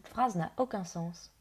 Cette phrase n'a aucun sens.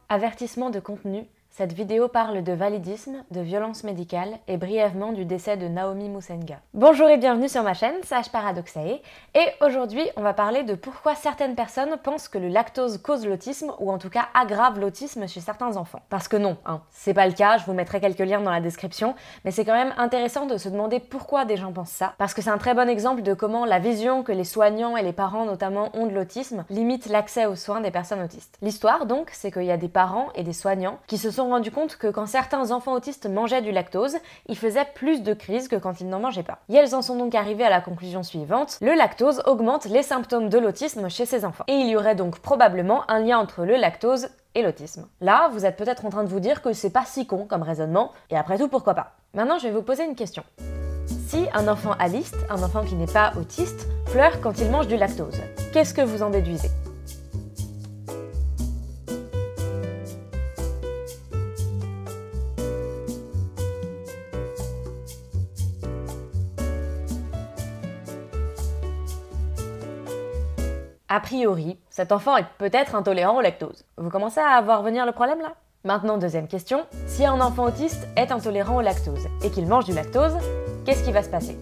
Avertissement de contenu. Cette vidéo parle de validisme, de violence médicale et brièvement du décès de Naomi Musenga. Bonjour et bienvenue sur ma chaîne, Sage Paradoxae, et aujourd'hui on va parler de pourquoi certaines personnes pensent que le lactose cause l'autisme ou en tout cas aggrave l'autisme chez certains enfants. Parce que non, c'est pas le cas, je vous mettrai quelques liens dans la description, mais c'est quand même intéressant de se demander pourquoi des gens pensent ça, parce que c'est un très bon exemple de comment la vision que les soignants et les parents notamment ont de l'autisme limite l'accès aux soins des personnes autistes. L'histoire donc, c'est qu'il y a des parents et des soignants qui se sont rendu compte que quand certains enfants autistes mangeaient du lactose, ils faisaient plus de crises que quand ils n'en mangeaient pas. Et elles en sont donc arrivées à la conclusion suivante: le lactose augmente les symptômes de l'autisme chez ces enfants. Et il y aurait donc probablement un lien entre le lactose et l'autisme. Là, vous êtes peut-être en train de vous dire que c'est pas si con comme raisonnement, et après tout, pourquoi pas. Maintenant, je vais vous poser une question. Si un enfant aliste, un enfant qui n'est pas autiste, pleure quand il mange du lactose, qu'est-ce que vous en déduisez ? A priori, cet enfant est peut-être intolérant au lactose. Vous commencez à voir venir le problème là ? Maintenant, deuxième question, si un enfant autiste est intolérant au lactose et qu'il mange du lactose, qu'est-ce qui va se passer ?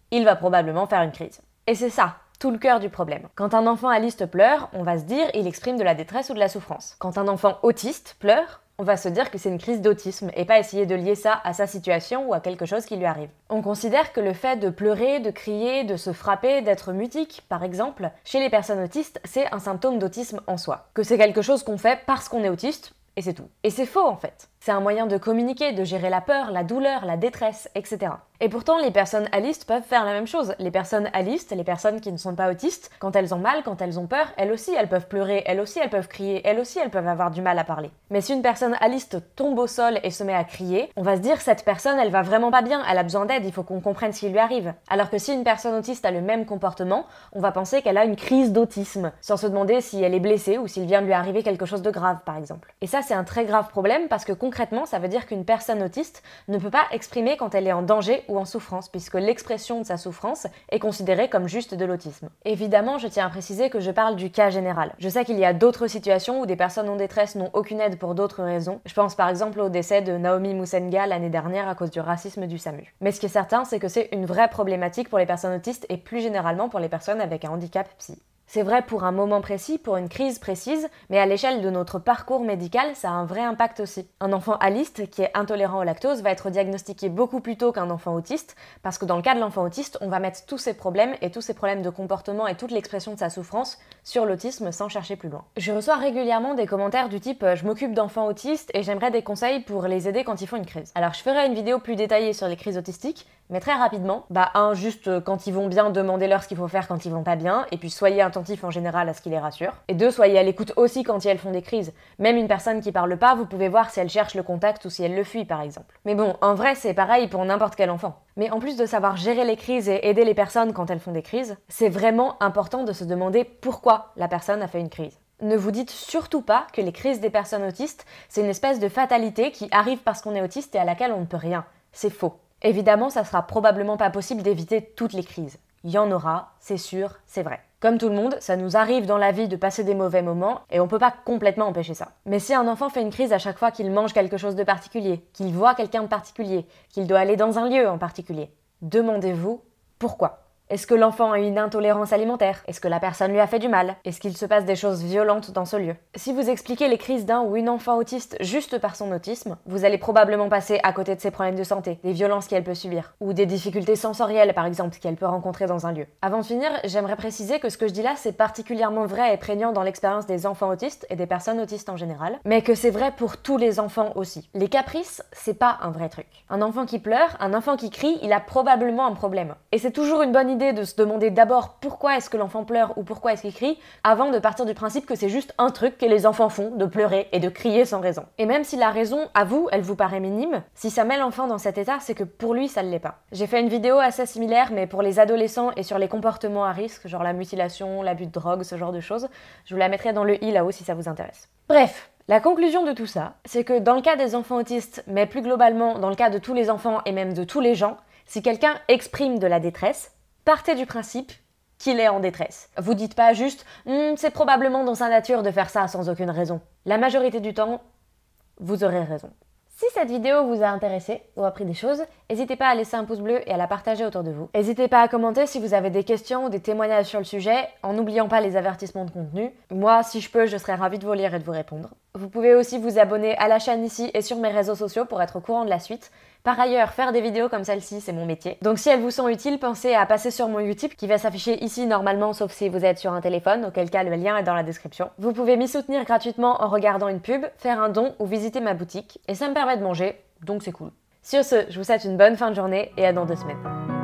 Il va probablement faire une crise. Et c'est ça, tout le cœur du problème. Quand un enfant aliste pleure, on va se dire il exprime de la détresse ou de la souffrance. Quand un enfant autiste pleure, on va se dire que c'est une crise d'autisme et pas essayer de lier ça à sa situation ou à quelque chose qui lui arrive. On considère que le fait de pleurer, de crier, de se frapper, d'être mutique, par exemple, chez les personnes autistes, c'est un symptôme d'autisme en soi. Que c'est quelque chose qu'on fait parce qu'on est autiste, et c'est tout. Et c'est faux en fait. C'est un moyen de communiquer, de gérer la peur, la douleur, la détresse, etc. Et pourtant, les personnes alistes peuvent faire la même chose. Les personnes alistes, les personnes qui ne sont pas autistes, quand elles ont mal, quand elles ont peur, elles aussi, elles peuvent pleurer, elles aussi, elles peuvent crier, elles aussi, elles peuvent avoir du mal à parler. Mais si une personne aliste tombe au sol et se met à crier, on va se dire cette personne, elle va vraiment pas bien, elle a besoin d'aide, il faut qu'on comprenne ce qui lui arrive. Alors que si une personne autiste a le même comportement, on va penser qu'elle a une crise d'autisme, sans se demander si elle est blessée ou s'il vient de lui arriver quelque chose de grave, par exemple. Et ça, c'est un très grave problème parce que concrètement, ça veut dire qu'une personne autiste ne peut pas exprimer quand elle est en danger ou en souffrance, puisque l'expression de sa souffrance est considérée comme juste de l'autisme. Évidemment, je tiens à préciser que je parle du cas général. Je sais qu'il y a d'autres situations où des personnes en détresse n'ont aucune aide pour d'autres raisons. Je pense par exemple au décès de Naomi Musenga l'année dernière à cause du racisme du SAMU. Mais ce qui est certain, c'est que c'est une vraie problématique pour les personnes autistes et plus généralement pour les personnes avec un handicap psy. C'est vrai pour un moment précis, pour une crise précise, mais à l'échelle de notre parcours médical, ça a un vrai impact aussi. Un enfant aliste qui est intolérant au lactose va être diagnostiqué beaucoup plus tôt qu'un enfant autiste, parce que dans le cas de l'enfant autiste, on va mettre tous ses problèmes et tous ses problèmes de comportement et toute l'expression de sa souffrance sur l'autisme sans chercher plus loin. Je reçois régulièrement des commentaires du type « je m'occupe d'enfants autistes et j'aimerais des conseils pour les aider quand ils font une crise ». Alors je ferai une vidéo plus détaillée sur les crises autistiques, mais très rapidement, juste quand ils vont bien, demandez-leur ce qu'il faut faire quand ils vont pas bien, et puis soyez attentifs en général à ce qui les rassure. Et deux, soyez à l'écoute aussi quand elles font des crises. Même une personne qui parle pas, vous pouvez voir si elle cherche le contact ou si elle le fuit par exemple. Mais bon, en vrai c'est pareil pour n'importe quel enfant. Mais en plus de savoir gérer les crises et aider les personnes quand elles font des crises, c'est vraiment important de se demander pourquoi la personne a fait une crise. Ne vous dites surtout pas que les crises des personnes autistes, c'est une espèce de fatalité qui arrive parce qu'on est autiste et à laquelle on ne peut rien. C'est faux. Évidemment, ça sera probablement pas possible d'éviter toutes les crises. Il y en aura, c'est sûr, c'est vrai. Comme tout le monde, ça nous arrive dans la vie de passer des mauvais moments et on peut pas complètement empêcher ça. Mais si un enfant fait une crise à chaque fois qu'il mange quelque chose de particulier, qu'il voit quelqu'un de particulier, qu'il doit aller dans un lieu en particulier, demandez-vous pourquoi. Est-ce que l'enfant a une intolérance alimentaire? Est-ce que la personne lui a fait du mal? Est-ce qu'il se passe des choses violentes dans ce lieu? Si vous expliquez les crises d'un ou une enfant autiste juste par son autisme, vous allez probablement passer à côté de ses problèmes de santé, des violences qu'elle peut subir, ou des difficultés sensorielles par exemple qu'elle peut rencontrer dans un lieu. Avant de finir, j'aimerais préciser que ce que je dis là c'est particulièrement vrai et prégnant dans l'expérience des enfants autistes et des personnes autistes en général, mais que c'est vrai pour tous les enfants aussi. Les caprices, c'est pas un vrai truc. Un enfant qui pleure, un enfant qui crie, il a probablement un problème. Et c'est toujours une bonne idée idée de se demander d'abord pourquoi est-ce que l'enfant pleure ou pourquoi est-ce qu'il crie, avant de partir du principe que c'est juste un truc que les enfants font, de pleurer et de crier sans raison. Et même si la raison, à vous, elle vous paraît minime, si ça met l'enfant dans cet état, c'est que pour lui, ça ne l'est pas. J'ai fait une vidéo assez similaire, mais pour les adolescents et sur les comportements à risque, genre la mutilation, l'abus de drogue, ce genre de choses. Je vous la mettrai dans le i là-haut si ça vous intéresse. Bref, la conclusion de tout ça, c'est que dans le cas des enfants autistes, mais plus globalement dans le cas de tous les enfants et même de tous les gens, si quelqu'un exprime de la détresse, partez du principe qu'il est en détresse. Vous dites pas juste « c'est probablement dans sa nature de faire ça sans aucune raison ». La majorité du temps, vous aurez raison. Si cette vidéo vous a intéressé ou appris des choses, n'hésitez pas à laisser un pouce bleu et à la partager autour de vous. N'hésitez pas à commenter si vous avez des questions ou des témoignages sur le sujet, en n'oubliant pas les avertissements de contenu. Moi, si je peux, je serai ravie de vous lire et de vous répondre. Vous pouvez aussi vous abonner à la chaîne ici et sur mes réseaux sociaux pour être au courant de la suite. Par ailleurs, faire des vidéos comme celle-ci, c'est mon métier. Donc si elles vous sont utiles, pensez à passer sur mon Utip qui va s'afficher ici normalement, sauf si vous êtes sur un téléphone, auquel cas le lien est dans la description. Vous pouvez m'y soutenir gratuitement en regardant une pub, faire un don ou visiter ma boutique. Et ça me permet de manger, donc c'est cool. Sur ce, je vous souhaite une bonne fin de journée et à dans 2 semaines.